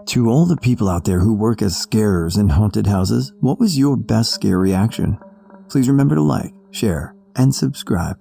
To all the people out there who work as scarers in haunted houses, what was your best scare reaction? Please remember to like, share, and subscribe.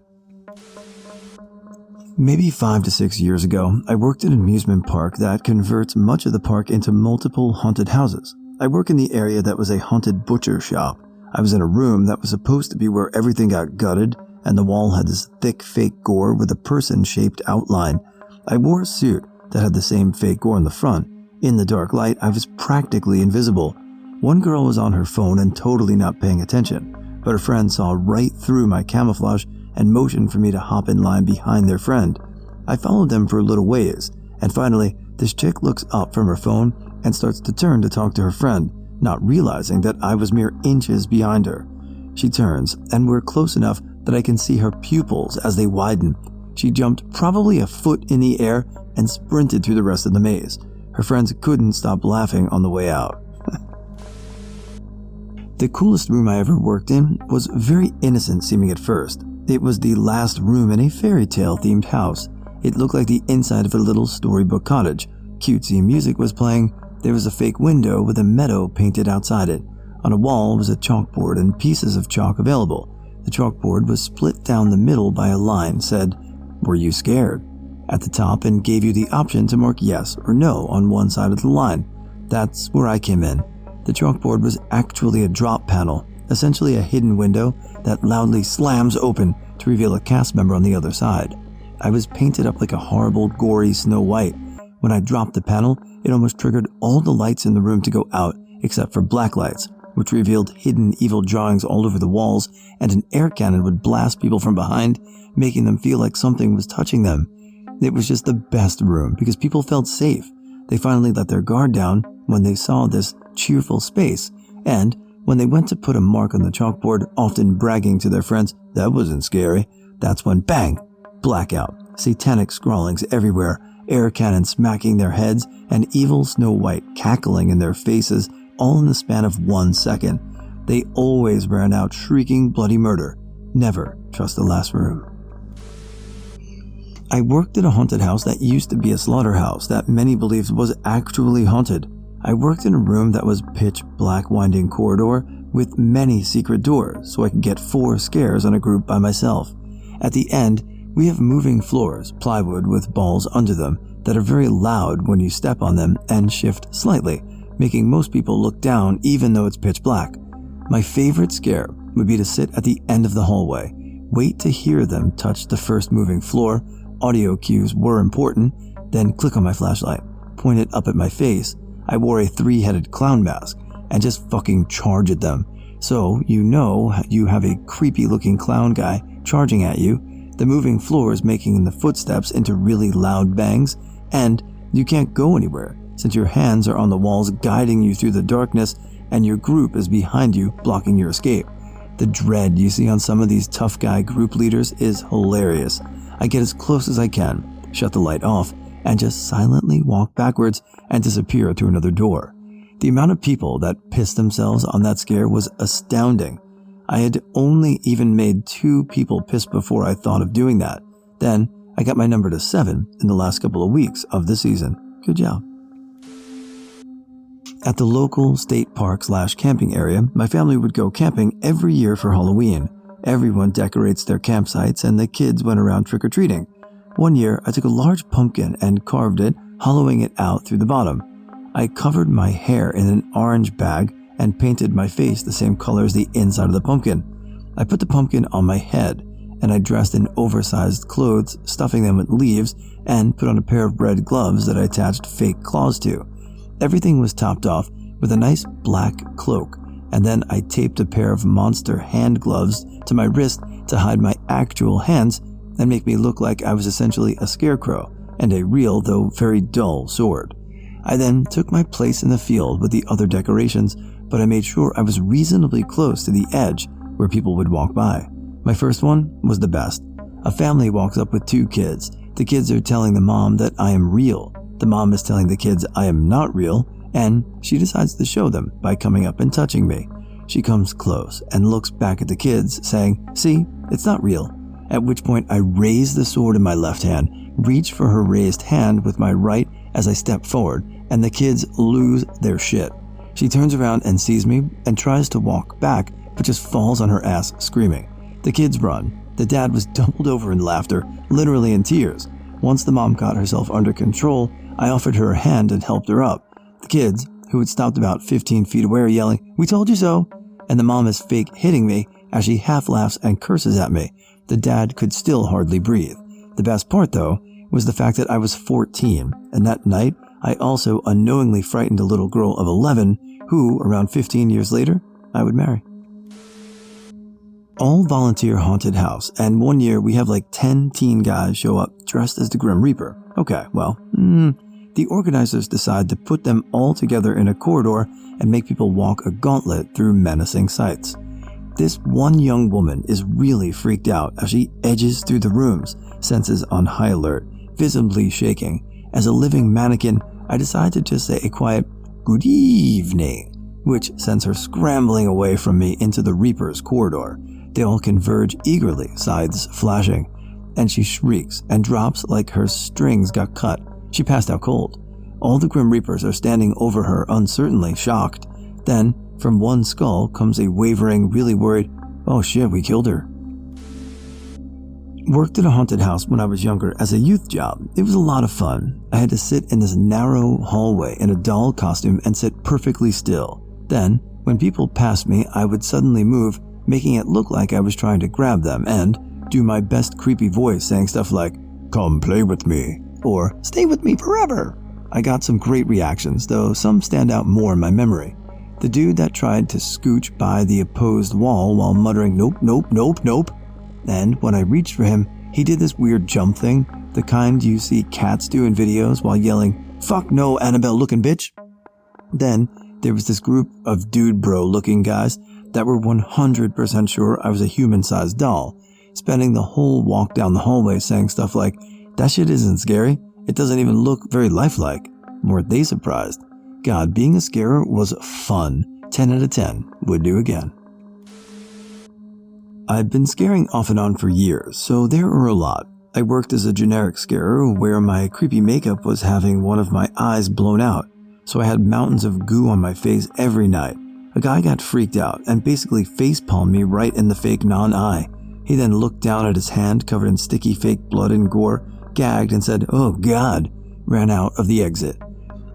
Maybe 5 to 6 years ago, I worked at an amusement park that converts much of the park into multiple haunted houses. I work in the area that was a haunted butcher shop. I was in a room that was supposed to be where everything got gutted, and the wall had this thick fake gore with a person-shaped outline. I wore a suit that had the same fake gore in the front. In the dark light, I was practically invisible. One girl was on her phone and totally not paying attention, but her friend saw right through my camouflage and motioned for me to hop in line behind their friend. I followed them for a little ways, and finally, this chick looks up from her phone and starts to turn to talk to her friend, not realizing that I was mere inches behind her. She turns, and we're close enough that I can see her pupils as they widen. She jumped probably a foot in the air and sprinted through the rest of the maze. Her friends couldn't stop laughing on the way out. The coolest room I ever worked in was very innocent seeming at first. It was the last room in a fairy tale themed house. It looked like the inside of a little storybook cottage. Cutesy music was playing. There was a fake window with a meadow painted outside it. On a wall was a chalkboard and pieces of chalk available. The chalkboard was split down the middle by a line said, "Were you scared?" at the top, and gave you the option to mark yes or no on one side of the line. That's where I came in. The chalkboard was actually a drop panel, essentially a hidden window that loudly slams open to reveal a cast member on the other side. I was painted up like a horrible, gory Snow White. When I dropped the panel, it almost triggered all the lights in the room to go out, except for black lights, which revealed hidden evil drawings all over the walls, and an air cannon would blast people from behind, making them feel like something was touching them. It was just the best room because people felt safe. They finally let their guard down when they saw this cheerful space, and when they went to put a mark on the chalkboard, often bragging to their friends, "That wasn't scary," that's when bang! Blackout, satanic scrawlings everywhere, air cannons smacking their heads, and evil Snow White cackling in their faces, all in the span of 1 second. They always ran out shrieking bloody murder. Never trust the last room. I worked at a haunted house that used to be a slaughterhouse that many believed was actually haunted. I worked in a room that was pitch black winding corridor with many secret doors so I could get 4 scares on a group by myself. At the end, we have moving floors, plywood with balls under them that are very loud when you step on them and shift slightly, making most people look down even though it's pitch black. My favorite scare would be to sit at the end of the hallway, wait to hear them touch the first moving floor. Audio cues were important, then click on my flashlight, point it up at my face. I wore a 3-headed clown mask and just fucking charge at them. So you know you have a creepy looking clown guy charging at you, the moving floors making the footsteps into really loud bangs, and you can't go anywhere since your hands are on the walls guiding you through the darkness and your group is behind you blocking your escape. The dread you see on some of these tough guy group leaders is hilarious. I get as close as I can, shut the light off, and just silently walk backwards and disappear through another door. The amount of people that pissed themselves on that scare was astounding. I had only even made 2 people piss before I thought of doing that. Then I got my number to 7 in the last couple of weeks of the season. Good job. At the local state park/camping area, my family would go camping every year for Halloween. Everyone decorates their campsites and the kids went around trick-or-treating. One year, I took a large pumpkin and carved it, hollowing it out through the bottom. I covered my hair in an orange bag and painted my face the same color as the inside of the pumpkin. I put the pumpkin on my head, and I dressed in oversized clothes, stuffing them with leaves, and put on a pair of red gloves that I attached fake claws to. Everything was topped off with a nice black cloak, and then I taped a pair of monster hand gloves to my wrist to hide my actual hands and make me look like I was essentially a scarecrow and a real, though very dull, sword. I then took my place in the field with the other decorations, but I made sure I was reasonably close to the edge where people would walk by. My first one was the best. A family walks up with 2 kids. The kids are telling the mom that I am real. The mom is telling the kids I am not real, and she decides to show them by coming up and touching me. She comes close and looks back at the kids, saying, "See, it's not real." At which point I raise the sword in my left hand, reach for her raised hand with my right as I step forward, and the kids lose their shit. She turns around and sees me and tries to walk back, but just falls on her ass screaming. The kids run. The dad was doubled over in laughter, literally in tears. Once the mom got herself under control, I offered her a hand and helped her up. The kids, who had stopped about 15 feet away, are yelling, "We told you so!" And the mom is fake hitting me as she half laughs and curses at me. The dad could still hardly breathe. The best part, though, was the fact that I was 14, and that night I also unknowingly frightened a little girl of 11 who, around 15 years later, I would marry. All volunteer haunted house, and one year we have like 10 teen guys show up dressed as the Grim Reaper. Okay, well, the organizers decide to put them all together in a corridor and make people walk a gauntlet through menacing sights. This one young woman is really freaked out as she edges through the rooms, senses on high alert, visibly shaking. As a living mannequin, I decide to just say a quiet, "Good evening," which sends her scrambling away from me into the Reaper's corridor. They all converge eagerly, scythes flashing, and she shrieks and drops like her strings got cut. She passed out cold. All the Grim Reapers are standing over her, uncertainly, shocked. Then, from one skull comes a wavering, really worried, "Oh shit, we killed her." Worked at a haunted house when I was younger as a youth job. It was a lot of fun. I had to sit in this narrow hallway in a doll costume and sit perfectly still. Then, when people passed me, I would suddenly move, making it look like I was trying to grab them, and do my best creepy voice saying stuff like, "Come play with me," or "Stay with me forever." I got some great reactions, though some stand out more in my memory. The dude that tried to scooch by the opposed wall while muttering, "Nope, nope, nope, nope." And when I reached for him, he did this weird jump thing, the kind you see cats do in videos while yelling, "Fuck no, Annabelle looking bitch." Then there was this group of dude bro looking guys that were 100% sure I was a human-sized doll, spending the whole walk down the hallway saying stuff like, "That shit isn't scary. It doesn't even look very lifelike." Weren't they surprised? God, being a scarer was fun. 10 out of 10. Would do again. I've been scaring off and on for years, so there are a lot. I worked as a generic scarer where my creepy makeup was having one of my eyes blown out, so I had mountains of goo on my face every night. A guy got freaked out and basically facepalmed me right in the fake non-eye. He then looked down at his hand covered in sticky fake blood and gore, gagged and said, "Oh God," ran out of the exit.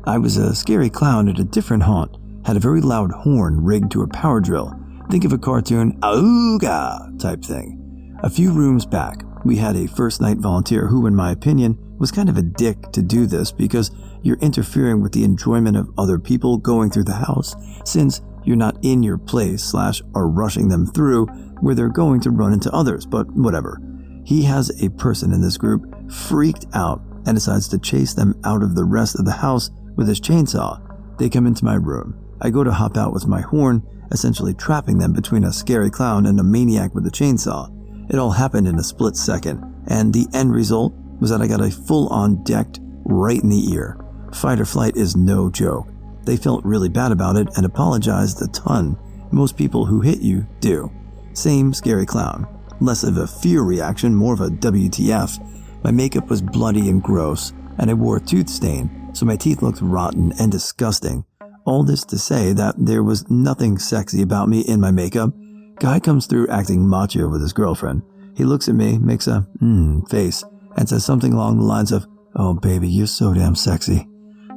I was a scary clown at a different haunt, had a very loud horn rigged to a power drill. Think of a cartoon "Auga" type thing. A few rooms back, we had a first night volunteer who, in my opinion, was kind of a dick to do this because you're interfering with the enjoyment of other people going through the house, since you're not in your place / are rushing them through where they're going to run into others, but whatever. He has a person in this group freaked out and decides to chase them out of the rest of the house with his chainsaw. They come into my room. I go to hop out with my horn, essentially trapping them between a scary clown and a maniac with a chainsaw. It all happened in a split second, and the end result was that I got a full-on decked right in the ear. Fight or flight is no joke. They felt really bad about it and apologized a ton. Most people who hit you do. Same scary clown. Less of a fear reaction, more of a WTF. My makeup was bloody and gross, and I wore a tooth stain, so my teeth looked rotten and disgusting. All this to say that there was nothing sexy about me in my makeup. Guy comes through acting macho with his girlfriend. He looks at me, makes a face, and says something along the lines of, "Oh baby, you're so damn sexy."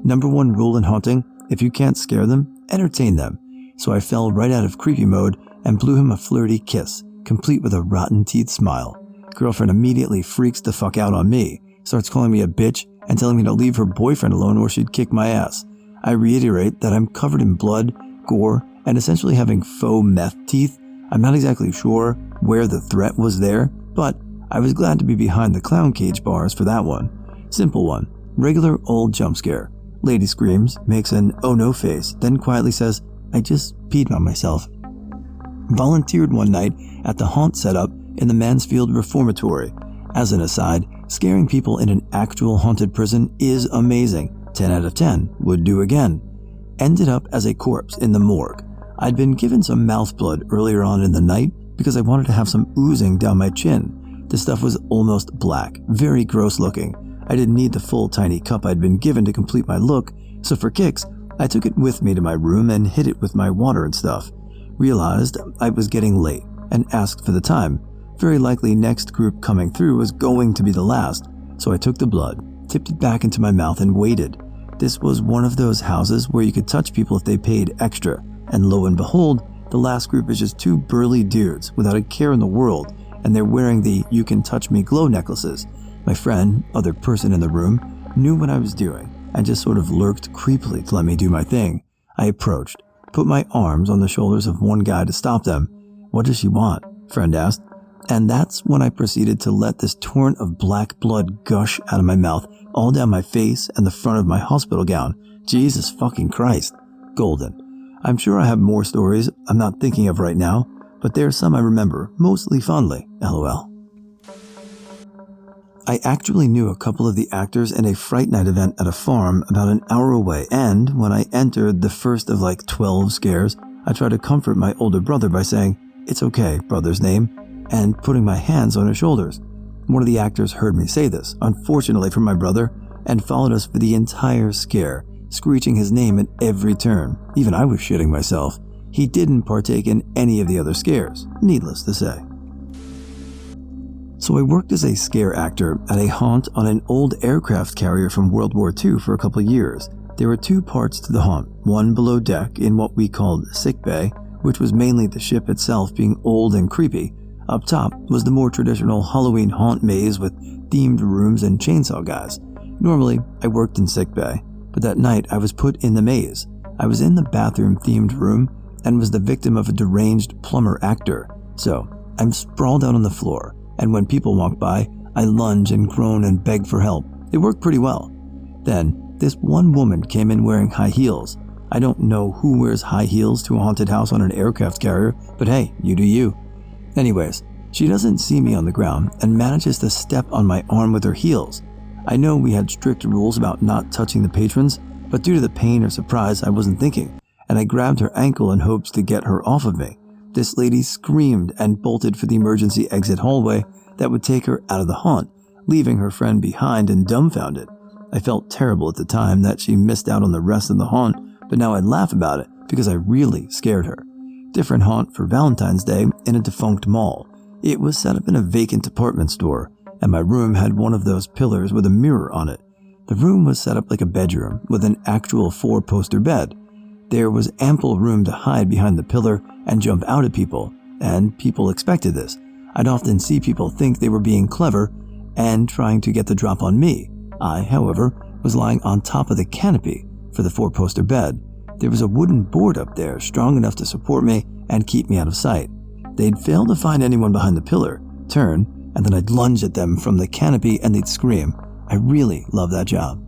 Number one rule in haunting, if you can't scare them, entertain them. So I fell right out of creepy mode and blew him a flirty kiss, complete with a rotten teeth smile. Girlfriend immediately freaks the fuck out on me, starts calling me a bitch and telling me to leave her boyfriend alone or she'd kick my ass. I reiterate that I'm covered in blood, gore, and essentially having faux meth teeth. I'm not exactly sure where the threat was there, but I was glad to be behind the clown cage bars for that one. Simple one. Regular old jump scare. Lady screams, makes an "oh no" face, then quietly says, "I just peed on myself." Volunteered one night at the haunt setup in the Mansfield Reformatory. As an aside, scaring people in an actual haunted prison is amazing. 10 out of 10. Would do again. Ended up as a corpse in the morgue. I'd been given some mouth blood earlier on in the night because I wanted to have some oozing down my chin. The stuff was almost black, very gross looking. I didn't need the full tiny cup I'd been given to complete my look, So for kicks, I took it with me to my room and hid it with my water and stuff. Realized I was getting late and asked for the time. Very likely next group coming through was going to be the last, so I took the blood, tipped it back into my mouth and waited. This was one of those houses where you could touch people if they paid extra, and lo and behold, the last group is just two burly dudes without a care in the world, and they're wearing the "you can touch me" glow necklaces. My friend, other person in the room, knew what I was doing and just sort of lurked creepily to let me do my thing. I approached, put my arms on the shoulders of one guy to stop them. "What does she want?" friend asked. And that's when I proceeded to let this torrent of black blood gush out of my mouth, all down my face and the front of my hospital gown. Jesus fucking Christ. Golden. I'm sure I have more stories I'm not thinking of right now, but there are some I remember, mostly fondly, lol. I actually knew a couple of the actors in a Fright Night event at a farm about an hour away, and when I entered the first of like 12 scares, I tried to comfort my older brother by saying, "It's okay, brother's name," and putting my hands on his shoulders. One of the actors heard me say this, unfortunately for my brother, and followed us for the entire scare, screeching his name at every turn. Even I was shitting myself. He didn't partake in any of the other scares, needless to say. So I worked as a scare actor at a haunt on an old aircraft carrier from World War II for a couple years. There were two parts to the haunt, one below deck in what we called sick bay, which was mainly the ship itself being old and creepy. Up top was the more traditional Halloween haunt maze with themed rooms and chainsaw guys. Normally, I worked in sick bay, but that night I was put in the maze. I was in the bathroom-themed room and was the victim of a deranged plumber actor. So, I'm sprawled out on the floor, and when people walk by, I lunge and groan and beg for help. It worked pretty well. Then, this one woman came in wearing high heels. I don't know who wears high heels to a haunted house on an aircraft carrier, but hey, you do you. Anyways, she doesn't see me on the ground and manages to step on my arm with her heels. I know we had strict rules about not touching the patrons, but due to the pain or surprise, I wasn't thinking, and I grabbed her ankle in hopes to get her off of me. This lady screamed and bolted for the emergency exit hallway that would take her out of the haunt, leaving her friend behind and dumbfounded. I felt terrible at the time that she missed out on the rest of the haunt, but now I'd laugh about it because I really scared her. Different haunt for Valentine's Day in a defunct mall. It was set up in a vacant department store, and my room had one of those pillars with a mirror on it. The room was set up like a bedroom with an actual 4-poster bed. There was ample room to hide behind the pillar and jump out at people, and people expected this. I'd often see people think they were being clever and trying to get the drop on me. I, however, was lying on top of the canopy for the 4-poster bed. There was a wooden board up there strong enough to support me and keep me out of sight. They'd fail to find anyone behind the pillar, turn, and then I'd lunge at them from the canopy and they'd scream. I really love that job.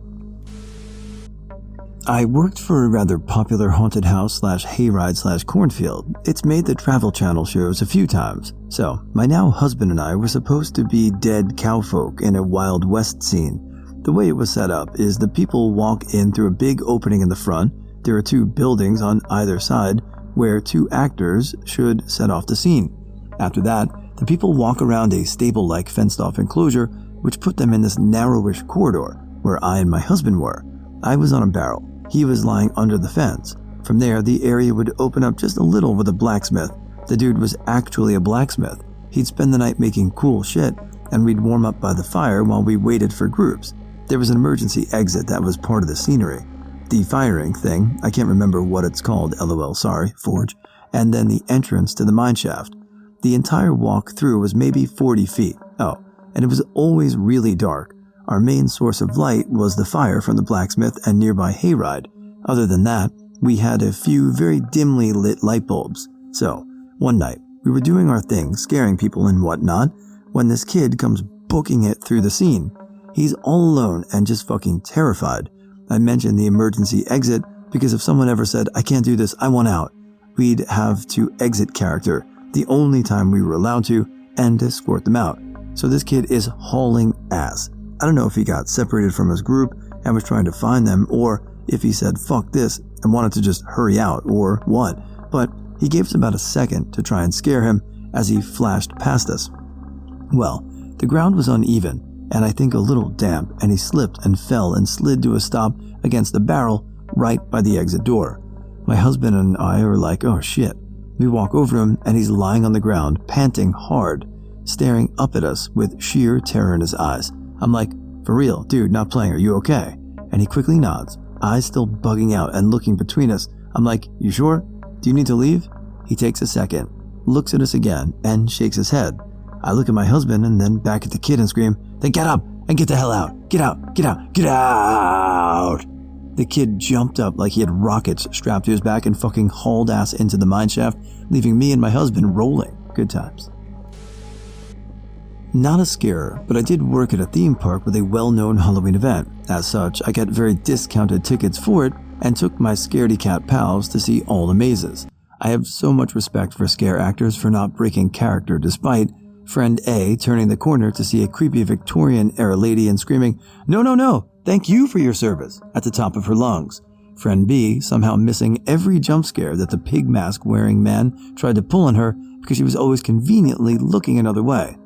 I worked for a rather popular haunted house / hayride / cornfield. It's made the Travel Channel shows a few times. So, my now husband and I were supposed to be dead cowfolk in a Wild West scene. The way it was set up is the people walk in through a big opening in the front. There are 2 buildings on either side where 2 actors should set off the scene. After that, the people walk around a stable-like fenced-off enclosure which put them in this narrowish corridor where I and my husband were. I was on a barrel. He was lying under the fence. From there, the area would open up just a little with a blacksmith. The dude was actually a blacksmith. He'd spend the night making cool shit, and we'd warm up by the fire while we waited for groups. There was an emergency exit that was part of the scenery. The firing thing, I can't remember what it's called, lol, sorry, Forge, and then the entrance to the mine shaft. The entire walk through was maybe 40 feet. Oh, and it was always really dark. Our main source of light was the fire from the blacksmith and nearby hayride. Other than that, we had a few very dimly lit light bulbs. So, one night, we were doing our thing, scaring people and whatnot, when this kid comes booking it through the scene. He's all alone and just fucking terrified. I mentioned the emergency exit because if someone ever said, "I can't do this, I want out," we'd have to exit character, the only time we were allowed to, and escort them out. So this kid is hauling ass. I don't know if he got separated from his group and was trying to find them, or if he said fuck this and wanted to just hurry out, or what, but he gave us about a second to try and scare him as he flashed past us. Well, the ground was uneven, and I think a little damp, and he slipped and fell and slid to a stop against the barrel right by the exit door. My husband and I are like, oh shit. We walk over to him and he's lying on the ground, panting hard, staring up at us with sheer terror in his eyes. I'm like, for real, dude, not playing, are you okay? And he quickly nods, eyes still bugging out and looking between us. I'm like, you sure? Do you need to leave? He takes a second, looks at us again, and shakes his head. I look at my husband and then back at the kid and scream, then get up and get the hell out. Get out, get out, get out. The kid jumped up like he had rockets strapped to his back and fucking hauled ass into the mineshaft, leaving me and my husband rolling. Good times. Not a scarer, but I did work at a theme park with a well-known Halloween event. As such, I got very discounted tickets for it and took my scaredy cat pals to see all the mazes. I have so much respect for scare actors for not breaking character despite friend A turning the corner to see a creepy Victorian-era lady and screaming, "No, no, no, thank you for your service," at the top of her lungs. Friend B somehow missing every jump scare that the pig mask-wearing man tried to pull on her because she was always conveniently looking another way.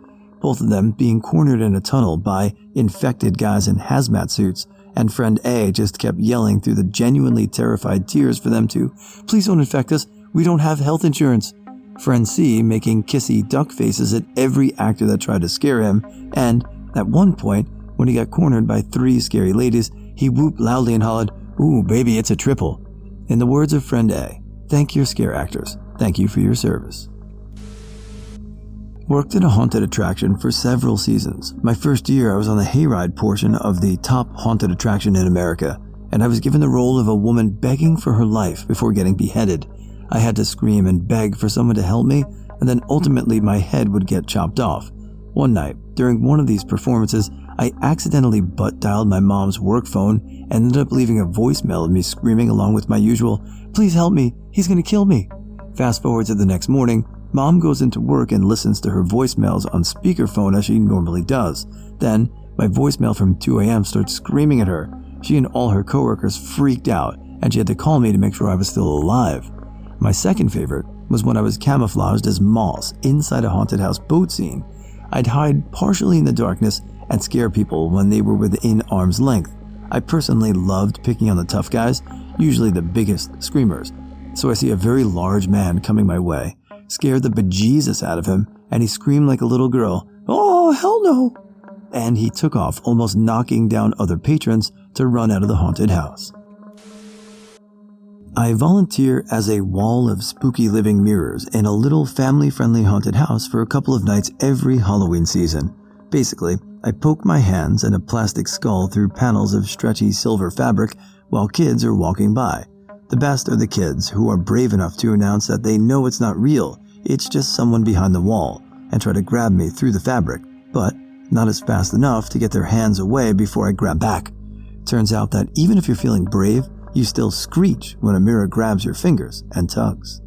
Both of them being cornered in a tunnel by infected guys in hazmat suits, and friend A just kept yelling through the genuinely terrified tears for them to, "Please don't infect us, we don't have health insurance." Friend C making kissy duck faces at every actor that tried to scare him, and at one point, when he got cornered by 3 scary ladies, he whooped loudly and hollered, "Ooh, baby, it's a triple." In the words of friend A, thank your scare actors. Thank you for your service. Worked at a haunted attraction for several seasons. My first year, I was on the hayride portion of the top haunted attraction in America, and I was given the role of a woman begging for her life before getting beheaded. I had to scream and beg for someone to help me, and then ultimately my head would get chopped off. One night, during one of these performances, I accidentally butt-dialed my mom's work phone and ended up leaving a voicemail of me screaming along with my usual, "Please help me, he's gonna kill me." Fast forward to the next morning, Mom goes into work and listens to her voicemails on speakerphone as she normally does. Then, my voicemail from 2 a.m. starts screaming at her. She and all her coworkers freaked out, and she had to call me to make sure I was still alive. My second favorite was when I was camouflaged as Moss inside a haunted house boat scene. I'd hide partially in the darkness and scare people when they were within arm's length. I personally loved picking on the tough guys, usually the biggest screamers. So I see a very large man coming my way, scared the bejesus out of him, and he screamed like a little girl, "Oh, hell no!" And he took off, almost knocking down other patrons to run out of the haunted house. I volunteer as a wall of spooky living mirrors in a little family-friendly haunted house for a couple of nights every Halloween season. Basically, I poke my hands and a plastic skull through panels of stretchy silver fabric while kids are walking by. The best are the kids who are brave enough to announce that they know it's not real, it's just someone behind the wall, and try to grab me through the fabric, but not as fast enough to get their hands away before I grab back. Turns out that even if you're feeling brave, you still screech when a mirror grabs your fingers and tugs.